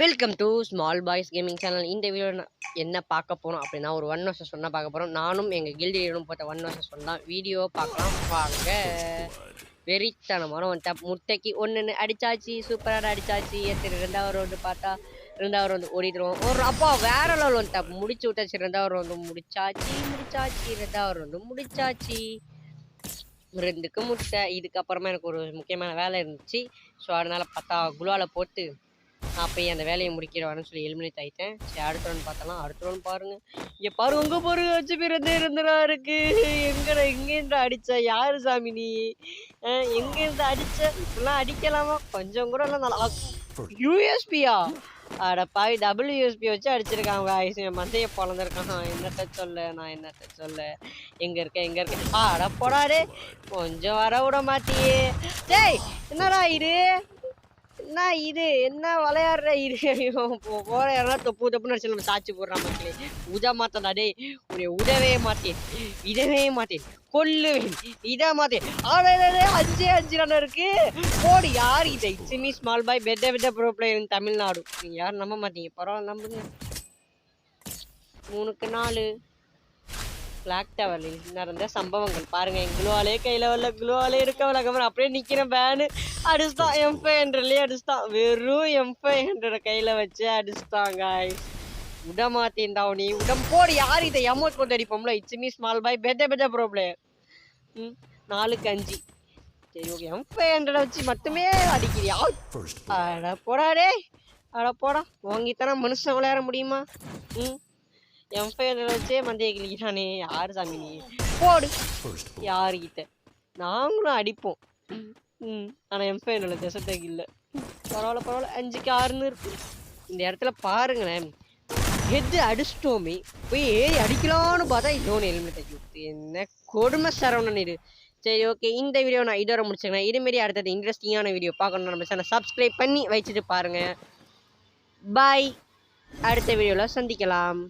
Welcome to small boys gaming channel. இந்த video என்ன பார்க்க போகிறோம் அப்படின்னா, ஒரு 1 vs 1 பார்க்க போகிறோம். நானும் எங்கள் கில்டியும் போட்ட 1 vs 1 தான். வீடியோ பார்க்கலாம் வாங்க. வெறித்தனமான முட்டைக்கு ஒன்று அடிச்சாச்சு, சூப்பராக அடிச்சாச்சு. எத்தனை 2வது ரவுண்டு பார்த்தா 2வது ரவுண்டு ஓடிடுவோம். ஒரு அப்பா வேற லெவல் வந்துட்டா முடிச்சு விட்டாச்சு. 2வது ரவுண்டு முடிச்சாச்சு. 2வது ரவுண்டு முடிச்சாச்சு. 2க்கு முட்டை. இதுக்கப்புறமா எனக்கு ஒரு முக்கியமான வேலை இருந்துச்சு. ஸோ அதனால் பார்த்தா குளாவில் போட்டு நான் போய் அந்த வேலையை முடிக்கிறவான்னு சொல்லி எலிமினேட் ஆகிட்டேன். சரி, அடுத்த ரவுண்ட் பார்த்தலாம். அடுத்த ரவுண்ட் பாருங்கள். இங்கே பாருங்க, உங்கள் பாருங்க, 5 பேர் இருந்துடா இருக்கு. எங்கேருந்து அடித்தா யார் சாமி நீ? எங்கேருந்து அடித்த இப்பெல்லாம் அடிக்கலாமா? கொஞ்சம் கூட இல்லை. நல்லா யூஎஸ்பியா அட பாவி, WSP வச்சு அடிச்சிருக்காங்க. மந்தைய பிறந்திருக்கான். என்னத்த சொல்ல எங்கே இருக்க அட போடாதே, கொஞ்சம் வர விட மாட்டியே. டேய் என்னடா என்ன விளையாடுற போற யாரெல்லாம் தப்புன்னு அடிச்சு நம்ம சாட்சி போடுறான். மக்களே உத மாத்தடா. டேய் உன்னை விடவே மாட்டேன் கொல்லுவேன். இதை மாத்தேன். 5 ரன் இருக்கு. போடு. யார் இதை? It's small boy better bro player in Tamil Nadu. நீங்கள் யாரும் நம்ப மாட்டீங்க, பரவாயில்ல நம்புங்க. 3க்கு 4 பிளாக் டவரில் நடந்த சம்பவங்கள் பாருங்க. என் குளோவாலே கையில் வரல, குளோவாலே இருக்க வழக்கம் அப்படியே நிற்கிறேன். பேனு அடிச்சுட்டான். M500 அடிச்சுட்டான். வெறும் M500 கையில் வச்சு அடிச்சுட்டாங்க. விடமாட்டேன்டா நீ போடு. யார் இதை எமோட் போட்டு அடிப்போம்ல. It's small boy better bro player. 4க்கு 5. சரி ஓகே, M500 வச்சு மட்டுமே அடிக்கிறியா? அட போடாடே, அட போடா. வாங்கித்தானே மனுஷன் விளையாட முடியுமா? M500 வச்சே மந்தையை கிளிக்கிறானே. யார் சாமி நீ? போடு. யாருக்கிட்ட நாங்களும் அடிப்போம். ஆனால் M500 திசத்தைக்கு இல்லை. பரவாயில்ல. 5க்கு 6ன்னு இருக்கு. இந்த இடத்துல பாருங்களேன், ஹெட்டு அடிச்சிட்டோமே, போய் அடிக்கலான்னு பார்த்தா இன்னொன்று எலிமினேட் ஆகி என்ன கொடுமை சரவணன் இது. சரி ஓகே, இந்த வீடியோ நான் இதோட முடிச்சுக்கிறேன். இதுமாரி அடுத்தது இன்ட்ரெஸ்டிங்கான வீடியோ பார்க்கணும் நம்ம சேனல் சப்ஸ்கிரைப் பண்ணி வச்சுட்டு பாருங்கள். பாய். அடுத்த வீடியோவில் சந்திக்கலாம்.